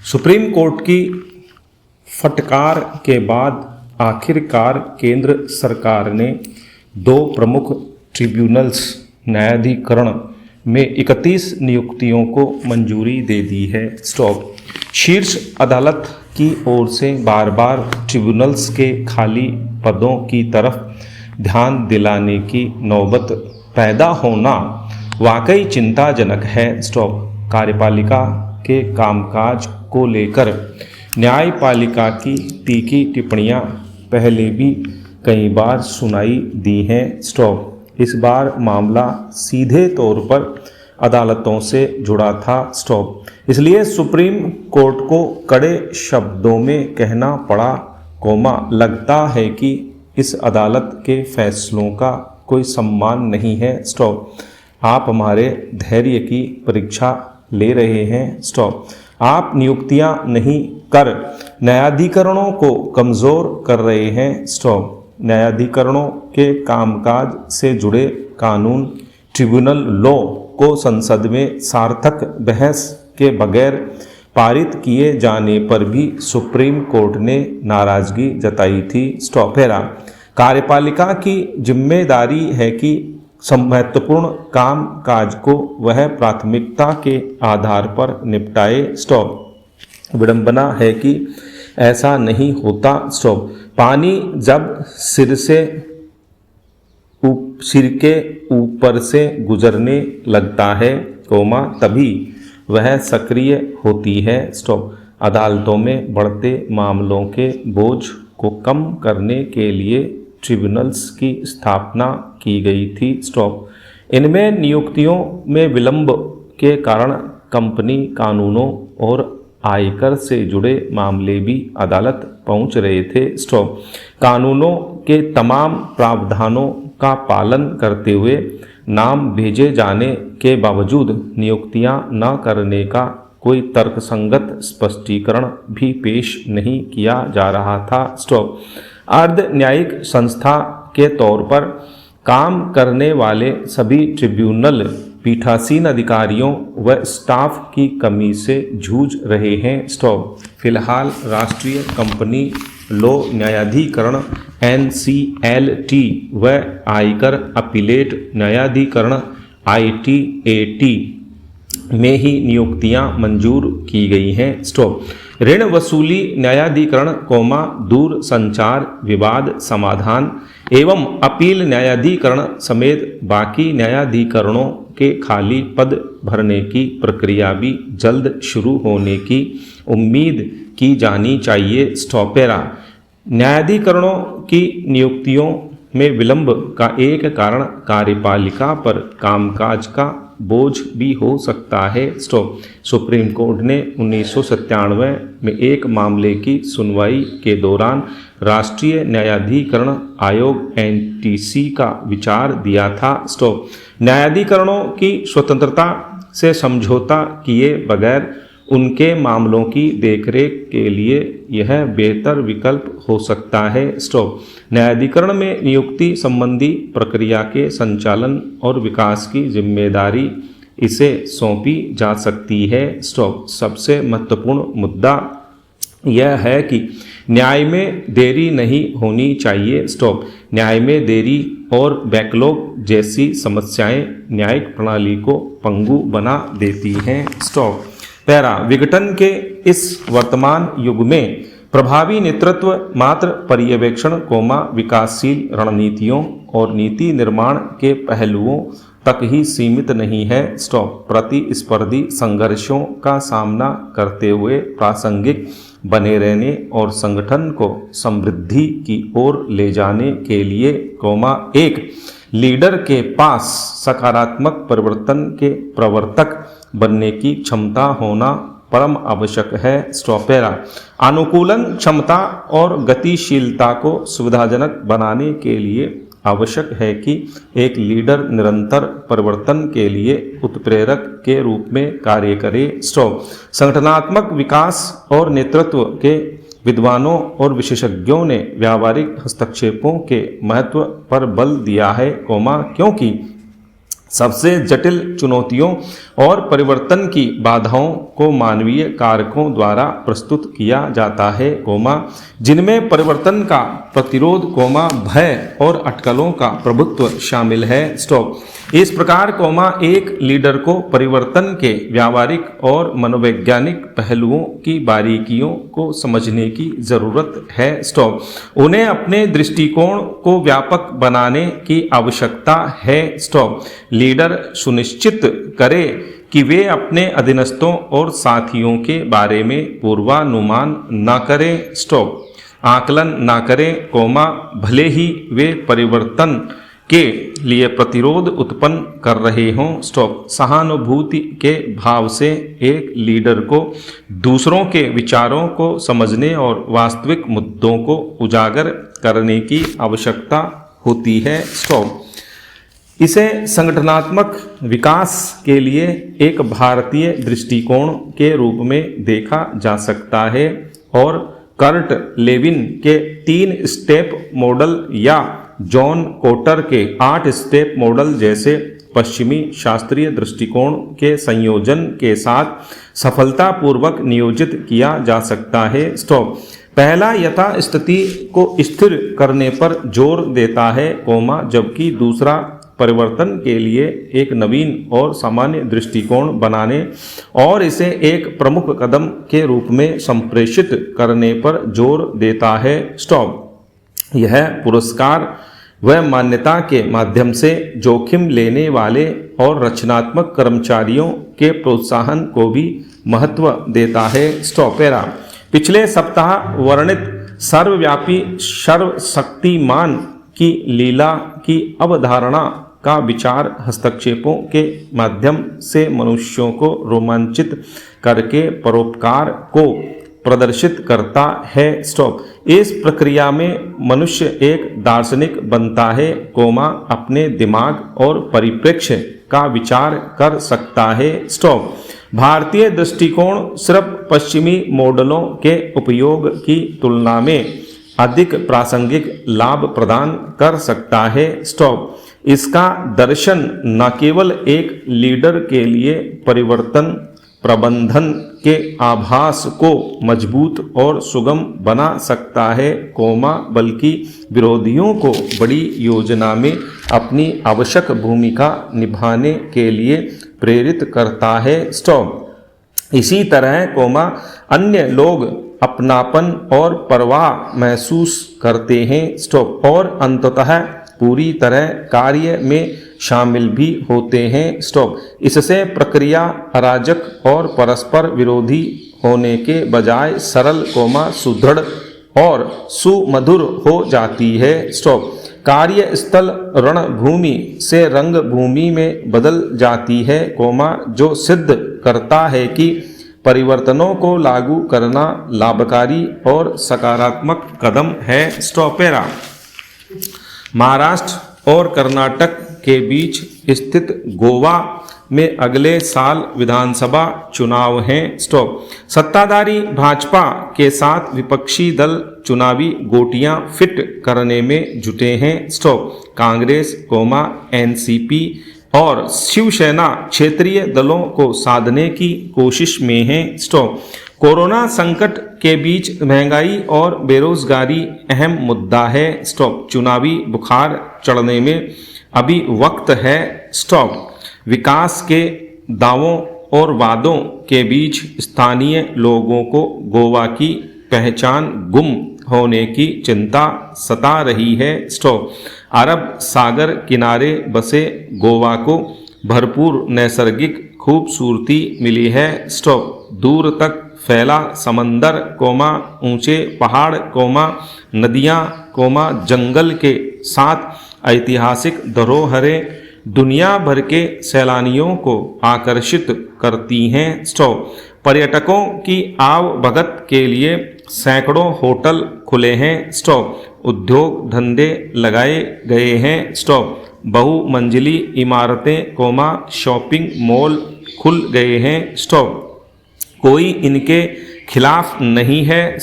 Supreme court की फटकार के बाद आखिरकार केंद्र सरकार ने दो प्रमुख ट्रिब्यूनल्स न्यायाधिकरण में 31 नियुक्तियों को मंजूरी दे दी है। स्टॉप। शीर्ष अदालत की ओर से बार बार ट्रिब्यूनल्स के खाली पदों की तरफ ध्यान दिलाने की नौबत पैदा होना वाकई चिंताजनक है। स्टॉप। कार्यपालिका के कामकाज को लेकर न्यायपालिका की तीखी टिप्पणियां पहले भी कई बार सुनाई दी हैं। स्टॉप। इस बार मामला सीधे तौर पर अदालतों से जुड़ा था। स्टॉप। इसलिए सुप्रीम कोर्ट को कड़े शब्दों में कहना पड़ा, लगता है कि इस अदालत के फैसलों का कोई सम्मान नहीं है। स्टॉप। आप हमारे धैर्य की परीक्षा ले रहे हैं। स्टॉप। आप नियुक्तियां नहीं कर न्यायाधिकरणों को कमज़ोर कर रहे हैं। स्टॉप। न्यायाधिकरणों के कामकाज से जुड़े कानून ट्रिब्यूनल लॉ को संसद में सार्थक बहस के बगैर पारित किए जाने पर भी सुप्रीम कोर्ट ने नाराजगी जताई थी। स्टॉप। कार्यपालिका की जिम्मेदारी है कि महत्वपूर्ण काम काज को वह प्राथमिकता के आधार पर निपटाए। स्टॉप। विडंबना है कि ऐसा नहीं होता। स्टॉप। पानी जब सिर के ऊपर से गुजरने लगता है, तभी वह सक्रिय होती है। स्टॉप। अदालतों में बढ़ते मामलों के बोझ को कम करने के लिए ट्रिब्यूनल्स की स्थापना की गई थी। स्टॉप। इनमें नियुक्तियों में विलंब के कारण कंपनी कानूनों और आयकर से जुड़े मामले भी अदालत पहुंच रहे थे। स्टॉप। कानूनों के तमाम प्रावधानों का पालन करते हुए नाम भेजे जाने के बावजूद नियुक्तियां न करने का कोई तर्कसंगत स्पष्टीकरण भी पेश नहीं किया जा रहा था। स्टॉप। अर्ध न्यायिक संस्था के तौर पर काम करने वाले सभी ट्रिब्यूनल पीठासीन अधिकारियों व स्टाफ की कमी से जूझ रहे हैं। स्टॉप। फिलहाल राष्ट्रीय कंपनी लॉ न्यायाधिकरण NCLT व आयकर अपीलेट न्यायाधिकरण ITAT में ही नियुक्तियां मंजूर की गई हैं। स्टॉप। ऋण वसूली न्यायाधिकरण, दूर संचार विवाद समाधान एवं अपील न्यायाधिकरण समेत बाकी न्यायाधिकरणों के खाली पद भरने की प्रक्रिया भी जल्द शुरू होने की उम्मीद की जानी चाहिए। स्टॉप। न्यायाधिकरणों की नियुक्तियों में विलंब का एक कारण कार्यपालिका पर कामकाज का बोझ भी हो सकता है। स्टॉप। सुप्रीम कोर्ट ने 1997 में एक मामले की सुनवाई के दौरान राष्ट्रीय न्यायाधिकरण आयोग NTC का विचार दिया था। स्टॉप। न्यायाधिकरणों की स्वतंत्रता से समझौता किए बगैर उनके मामलों की देखरेख के लिए यह बेहतर विकल्प हो सकता है। स्टॉप। न्यायाधिकरण में नियुक्ति संबंधी प्रक्रिया के संचालन और विकास की जिम्मेदारी इसे सौंपी जा सकती है। स्टॉप। सबसे महत्वपूर्ण मुद्दा यह है कि न्याय में देरी नहीं होनी चाहिए। स्टॉप। न्याय में देरी और बैकलॉग जैसी समस्याएं न्यायिक प्रणाली को पंगु बना देती हैं। स्टॉप। विघटन के इस वर्तमान युग में प्रभावी नेतृत्व मात्र पर्यवेक्षण, विकासशील रणनीतियों और नीति निर्माण के पहलुओं तक ही सीमित नहीं है। स्टॉप। प्रतिस्पर्धी संघर्षों का सामना करते हुए प्रासंगिक बने रहने और संगठन को समृद्धि की ओर ले जाने के लिए, एक लीडर के पास सकारात्मक परिवर्तन के प्रवर्तक बनने की क्षमता होना परम आवश्यक है। स्टॉप। अनुकूलन क्षमता और गतिशीलता को सुविधाजनक बनाने के लिए आवश्यक है कि एक लीडर निरंतर परिवर्तन के लिए उत्प्रेरक के रूप में कार्य करे। स्टॉप। संगठनात्मक विकास और नेतृत्व के विद्वानों और विशेषज्ञों ने व्यावहारिक हस्तक्षेपों के महत्व पर बल दिया है, क्योंकि सबसे जटिल चुनौतियों और परिवर्तन की बाधाओं को मानवीय कारकों द्वारा प्रस्तुत किया जाता है, जिनमें परिवर्तन का प्रतिरोध, भय और अटकलों का प्रभुत्व शामिल है। इस प्रकार, एक लीडर को परिवर्तन के व्यावहारिक और मनोवैज्ञानिक पहलुओं की बारीकियों को समझने की जरूरत है। उन्हें अपने दृष्टिकोण को व्यापक बनाने की आवश्यकता है। लीडर सुनिश्चित करे कि वे अपने अधीनस्थों और साथियों के बारे में पूर्वानुमान न करें, आकलन न करें, भले ही वे परिवर्तन के लिए प्रतिरोध उत्पन्न कर रहे हों। सहानुभूति के भाव से एक लीडर को दूसरों के विचारों को समझने और वास्तविक मुद्दों को उजागर करने की आवश्यकता होती है। इसे संगठनात्मक विकास के लिए एक भारतीय दृष्टिकोण के रूप में देखा जा सकता है और कर्ट लेविन के 3 स्टेप मॉडल या जॉन कोटर के 8 स्टेप मॉडल जैसे पश्चिमी शास्त्रीय दृष्टिकोण के संयोजन के साथ सफलतापूर्वक नियोजित किया जा सकता है। पहला यथास्थिति को स्थिर करने पर जोर देता है, जबकि दूसरा परिवर्तन के लिए एक नवीन और सामान्य दृष्टिकोण बनाने और इसे एक प्रमुख कदम के रूप में संप्रेषित करने पर जोर देता है। यह पुरस्कार व मान्यता के माध्यम से जोखिम लेने वाले और रचनात्मक कर्मचारियों के प्रोत्साहन को भी महत्व देता है। पिछले सप्ताह वर्णित सर्वव्यापी सर्वशक्तिमान की लीला की अवधारणा का विचार हस्तक्षेपों के माध्यम से मनुष्यों को रोमांचित करके परोपकार को प्रदर्शित करता है। इस प्रक्रिया में मनुष्य एक दार्शनिक बनता है, अपने दिमाग और परिप्रेक्ष्य का विचार कर सकता है। भारतीय दृष्टिकोण सिर्फ पश्चिमी मॉडलों के उपयोग की तुलना में अधिक प्रासंगिक लाभ प्रदान कर सकता है। इसका दर्शन न केवल एक लीडर के लिए परिवर्तन प्रबंधन के आभास को मजबूत और सुगम बना सकता है, बल्कि विरोधियों को बड़ी योजना में अपनी आवश्यक भूमिका निभाने के लिए प्रेरित करता है। इसी तरह, अन्य लोग अपनापन और परवाह महसूस करते हैं और अंततः पूरी तरह कार्य में शामिल भी होते हैं। इससे प्रक्रिया अराजक और परस्पर विरोधी होने के बजाय सरल, सुदृढ़ और सुमधुर हो जाती है। कार्यस्थल रणभूमि से रंगभूमि में बदल जाती है, जो सिद्ध करता है कि परिवर्तनों को लागू करना लाभकारी और सकारात्मक कदम है। महाराष्ट्र और कर्नाटक के बीच स्थित गोवा में अगले साल विधानसभा चुनाव हैं। सत्ताधारी भाजपा के साथ विपक्षी दल चुनावी गोटियां फिट करने में जुटे हैं। कांग्रेस, एनसीपी और शिवसेना क्षेत्रीय दलों को साधने की कोशिश में हैं। कोरोना संकट के बीच महंगाई और बेरोजगारी अहम मुद्दा है। चुनावी बुखार चढ़ने में अभी वक्त है। विकास के दावों और वादों के बीच स्थानीय लोगों को गोवा की पहचान गुम होने की चिंता सता रही है। अरब सागर किनारे बसे गोवा को भरपूर नैसर्गिक खूबसूरती मिली है। दूर तक फैला समंदर, ऊंचे पहाड़, नदियाँ, जंगल के साथ ऐतिहासिक धरोहरें दुनिया भर के सैलानियों को आकर्षित करती हैं। पर्यटकों की आवभगत के लिए सैकड़ों होटल खुले हैं। उद्योग धंधे लगाए गए हैं। बहुमंजिली इमारतें, शॉपिंग मॉल खुल गए हैं। कोई इनके खिलाफ नहीं है।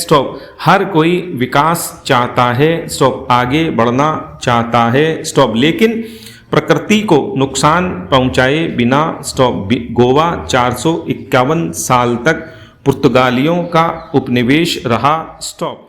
हर कोई विकास चाहता है, आगे बढ़ना चाहता है। लेकिन प्रकृति को नुकसान पहुंचाए बिना स्टॉप गोवा 451 साल तक पुर्तगालियों का उपनिवेश रहा स्टॉप।